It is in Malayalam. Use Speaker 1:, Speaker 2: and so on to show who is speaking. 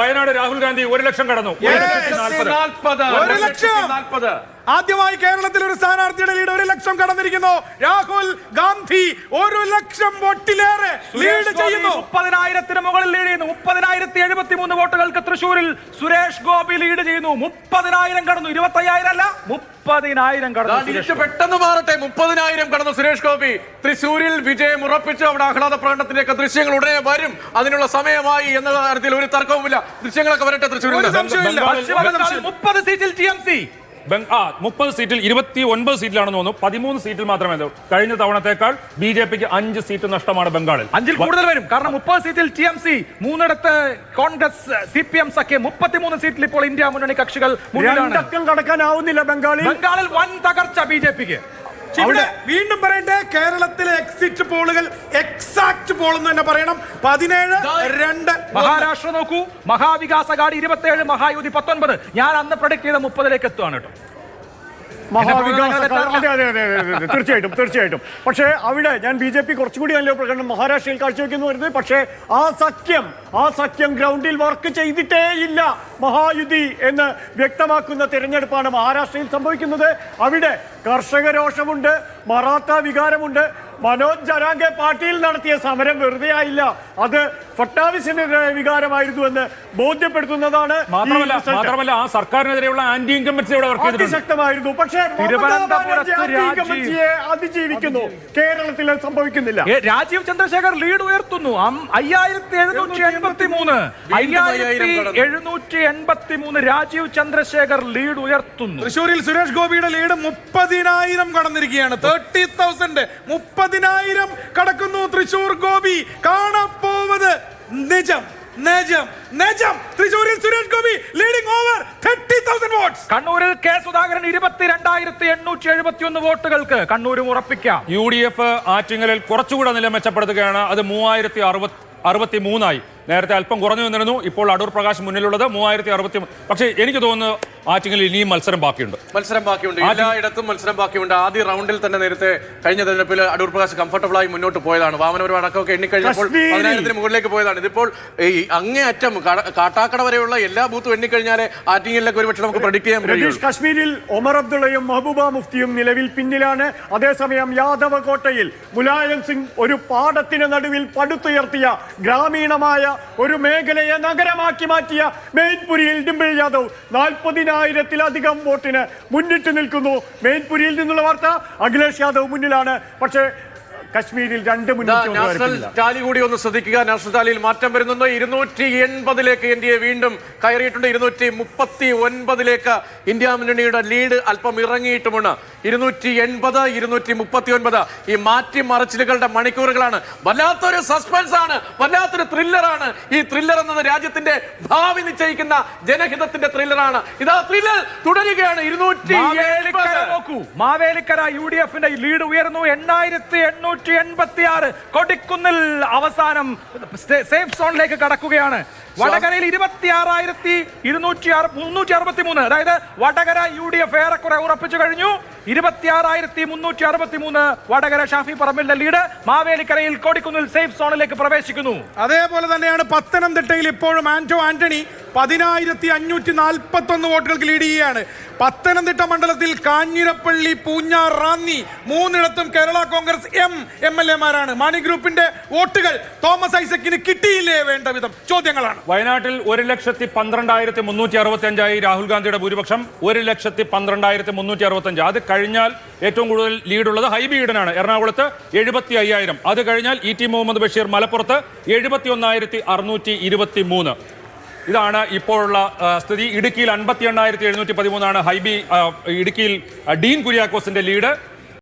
Speaker 1: വയനാട് രാഹുൽ ഗാന്ധി 1 ലക്ഷം കടന്നു.
Speaker 2: 1,40,000. ആദ്യമായി കേരളത്തിൽ ഒരു സ്ഥാനാർത്ഥിയുടെ ലീഡ് 1 ലക്ഷം കടന്നിരിക്കുന്നു. രാഹുൽ ഗാന്ധി 1 ലക്ഷം വോട്ടിലേറെ ലീഡ് ചെയ്യുന്നു.
Speaker 3: 30,000-ന് മുകളിൽ ലീഡ് ചെയ്യുന്നു. 30,073 വോട്ടുകൾക്ക് തൃശൂരിൽ സുരേഷ് ഗോപി ലീഡ് ചെയ്യുന്നു. 30,000 കടന്നു. 25,000 അല്ല, 30,000 കടന്നു.
Speaker 4: പെട്ടെന്ന് മാറട്ടെ. 30,000 കടന്നു സുരേഷ് ഗോപി. തൃശൂരിൽ വിജയം ഉറപ്പിച്ചു. അവിടെ ആഹ്ലാദ പ്രകടനത്തിലേക്ക് ദൃശ്യങ്ങൾ ഉടനെ വരും. അതിനുള്ള സമയമായി എന്ന കാര്യത്തിൽ ഒരു തർക്കവുമില്ല. ദൃശ്യങ്ങളൊക്കെ വരട്ടെ. തൃശൂരിൽ
Speaker 3: 30 സീറ്റിൽ TMC
Speaker 1: 30 സീറ്റിൽ 29 സീറ്റിലാണെന്ന് തോന്നുന്നു. 13 സീറ്റിൽ മാത്രമേ. കഴിഞ്ഞ തവണത്തേക്കാൾ BJPക്ക് 5 സീറ്റ് നഷ്ടമാണ് ബംഗാളിൽ.
Speaker 3: 5-ൽ കൂടുതൽ വരും. കാരണം 30 സീറ്റിൽ TMC, 3 കോൺഗ്രസ് CPM സഖ്യം, 33 സീറ്റിൽ ഇപ്പോൾ ഇന്ത്യ മുന്നണി കക്ഷികൾ
Speaker 2: കടക്കാനാവുന്നില്ല. ബംഗാളിൽ
Speaker 3: വൻ തകർച്ച BJPക്ക്.
Speaker 2: വീണ്ടും പറയട്ടെ, കേരളത്തിലെ എക്സിറ്റ് പോളുകൾ എക്സാക്ട് പോൾ എന്ന് തന്നെ പറയണം. 17-2.
Speaker 3: മഹാരാഷ്ട്ര നോക്കൂ, മഹാവികാസ് അഘാടി 27, മഹായുതി 19. ഞാൻ അന്ന് പ്രൊഡിക്ട് ചെയ്ത 30-ലേക്ക് എത്തുകയാണ് കേട്ടോ.
Speaker 5: തീർച്ചയായിട്ടും. പക്ഷേ അവിടെ ഞാൻ BJP കുറച്ചുകൂടി നല്ല പ്രകടനം മഹാരാഷ്ട്രയിൽ കാഴ്ചവെക്കുന്നു വരുന്നത്. പക്ഷേ ആ സഖ്യം ഗ്രൗണ്ടിൽ വർക്ക് ചെയ്തിട്ടേ ഇല്ല. മഹായുതി എന്ന് വ്യക്തമാക്കുന്ന തിരഞ്ഞെടുപ്പാണ് മഹാരാഷ്ട്രയിൽ സംഭവിക്കുന്നത്. അവിടെ കർഷക രോഷമുണ്ട്, മറാത്ത വികാരമുണ്ട്. മനോജ് ജരാംഗെ പാട്ടീൽ നടത്തിയ സമരം വെറുതെ ആയില്ല. അത് ഫട്നാവിസിന്റെ വികാരമായിരുന്നു എന്ന് ബോധ്യപ്പെടുത്തുന്നതാണ്.
Speaker 1: മാത്രമല്ല ആ സർക്കാരിനെതിരെയുള്ള ആന്റി ഇൻകംബൻസി
Speaker 5: അതിശക്തമായിരുന്നു. പക്ഷേ അതിജീവിക്കുന്നു. കേരളത്തിൽ സംഭവിക്കുന്നില്ല.
Speaker 3: രാജീവ് ചന്ദ്രശേഖർ ലീഡ് ഉയർത്തുന്നു. 5,783 രാജീവ് ചന്ദ്രശേഖർ ലീഡ് ഉയർത്തുന്നു.
Speaker 2: തൃശ്ശൂരിൽ സുരേഷ് ഗോപിയുടെ ലീഡ് 30,000 കടന്നിരിക്കുകയാണ്. 30,000 30,000 കടക്കുന്നു. തൃശൂർ ഗോപി കാണപ്പോവത് നിജം. തൃശൂരിൽ Suresh Gopi leading over 30,000 votes.
Speaker 3: കണ്ണൂരിൽ കെ സുധാകരൻ 22,871 വോട്ടുകൾക്ക് കണ്ണൂരും ഉറപ്പിക്കാം.
Speaker 1: UDF ആറ്റിങ്ങലിൽ കുറച്ചുകൂടെ നില മെച്ചപ്പെടുത്തുകയാണ്. അത് 3,063 നേരത്തെ അല്പം കുറഞ്ഞു നിന്നിരുന്നു. ഇപ്പോൾ അടൂർ പ്രകാശ് മുന്നിലുള്ളത് 3,063. പക്ഷേ എനിക്ക് തോന്നുന്നു ആറ്റിങ്ങലിൽ ഇനിയും മത്സരം ബാക്കിയുണ്ട്.
Speaker 4: എല്ലായിടത്തും മത്സരം ബാക്കിയുണ്ട്. ആദ്യ റൗണ്ടിൽ തന്നെ നേരത്തെ കഴിഞ്ഞ തെരഞ്ഞെടുപ്പിൽ അടൂർ പ്രകാശ് കംഫർട്ടബിളായി മുന്നോട്ട് പോയതാണ്. വാമനപുരം അടക്കമൊക്കെ എണ്ണിക്കഴിഞ്ഞപ്പോൾ 10,000-ന് മുകളിലേക്ക് പോയതാണ്. ഇതിപ്പോൾ അങ്ങേയറ്റം കാട്ടാക്കട വരെയുള്ള എല്ലാ ബൂത്തും എണ്ണിക്കഴിഞ്ഞാൽ ആറ്റിങ്ങലിലേക്ക് ഒരുപക്ഷെ നമുക്ക് പ്രഡിക്ട് ചെയ്യാൻ കഴിയും.
Speaker 5: കശ്മീരിൽ ഒമർ അബ്ദുള്ളയും മെഹബൂബ മുഫ്തിയും നിലവിൽ പിന്നിലാണ്. അതേസമയം യാദവ് കോട്ടയിൽ മുലായം സിംഗ് ഒരു പാടത്തിന് നടുവിൽ പടുത്തുയർത്തിയ ഗ്രാമീണമായ ഒരു മേഖലയെ നഗരമാക്കി മാറ്റിയ മെയിൻപുരിയിൽ ഡിംപിൾ യാദവ് 40,000-ലധികം വോട്ടിന് മുന്നിട്ട് നിൽക്കുന്നു. മെയിൻപുരിയിൽ നിന്നുള്ള വാർത്ത, അഖിലേഷ് യാദവ് മുന്നിലാണ്. പക്ഷേ കശ്മീരിൽ 2
Speaker 4: നാഷണൽ ടാലി കൂടി ഒന്ന് ശ്രദ്ധിക്കുക. നാഷണൽ ടാലിയിൽ മാറ്റം വരുന്നുണ്ട്. 280-ലേക്ക് NDA വീണ്ടും കയറിയിട്ടുണ്ട്. 239-ലേക്ക് ഇന്ത്യ മുന്നണിയുടെ ലീഡ് അല്പം ഇറങ്ങിയിട്ടുമുണ്ട്. 280, 239. ഈ മാറ്റിമറിച്ചിലുകളുടെ മണിക്കൂറുകളാണ്. വല്ലാത്തൊരു സസ്പെൻസ് ആണ്, വല്ലാത്തൊരു ത്രില്ലറാണ്. ഈ ത്രില്ലർ എന്നത് രാജ്യത്തിന്റെ ഭാവി നിശ്ചയിക്കുന്ന ജനഹിതത്തിന്റെ ത്രില്ലറാണ്. ഇതാ ത്രില്ലർ തുടരുകയാണ്.
Speaker 3: 270. മാവേലിക്കര UDFന്റെ ലീഡ് ഉയർന്നു. 8,886. കൊടിക്കുന്നിൽ അവസാനം സേഫ് സോണിലേക്ക് കടക്കുകയാണ്. വടകരയിൽ 26,363. അതായത് വടകര UDF ഏറെക്കുറെ ഉറപ്പിച്ചു കഴിഞ്ഞു. 26,363 വടകര ഷാഫി പറമ്പിലിന്റെ ലീഡ്. മാവേലിക്കരയിൽ കൊടിക്കുന്നിൽ സേഫ് സോണിലേക്ക് പ്രവേശിക്കുന്നു.
Speaker 2: അതേപോലെ തന്നെയാണ് പത്തനംതിട്ടയിൽ ഇപ്പോഴും ആന്റണി 10,541 വോട്ടുകൾക്ക് ലീഡ് ചെയ്യുകയാണ്. പത്തനംതിട്ട മണ്ഡലത്തിൽ കാഞ്ഞിരപ്പള്ളി, പൂഞ്ഞാർ, റാന്നി 3ഇടത്തും കേരള കോൺഗ്രസ് MLA-മാരാണ്. മാണി ഗ്രൂപ്പിന്റെ വോട്ടുകൾ തോമസ് ഐസക്കിന് കിട്ടിയില്ലേ വേണ്ട വിധം ചോദ്യങ്ങളാണ്.
Speaker 1: വയനാട്ടിൽ 1,12,365 രാഹുൽ ഗാന്ധിയുടെ ഭൂരിപക്ഷം. 1,12,365. അത് കഴിഞ്ഞാൽ ഏറ്റവും കൂടുതൽ ലീഡുള്ളത് ഹൈബി ഈഡനാണ്. എറണാകുളത്ത് 75,000. അത് കഴിഞ്ഞാൽ ET മുഹമ്മദ് ബഷീർ മലപ്പുറത്ത് 71,623. ഇതാണ് ഇപ്പോഴുള്ള സ്ഥിതി. ഇടുക്കിയിൽ 58,713 ഹൈബി. ഇടുക്കിയിൽ ഡീൻ കുര്യാക്കോസിന്റെ ലീഡ്.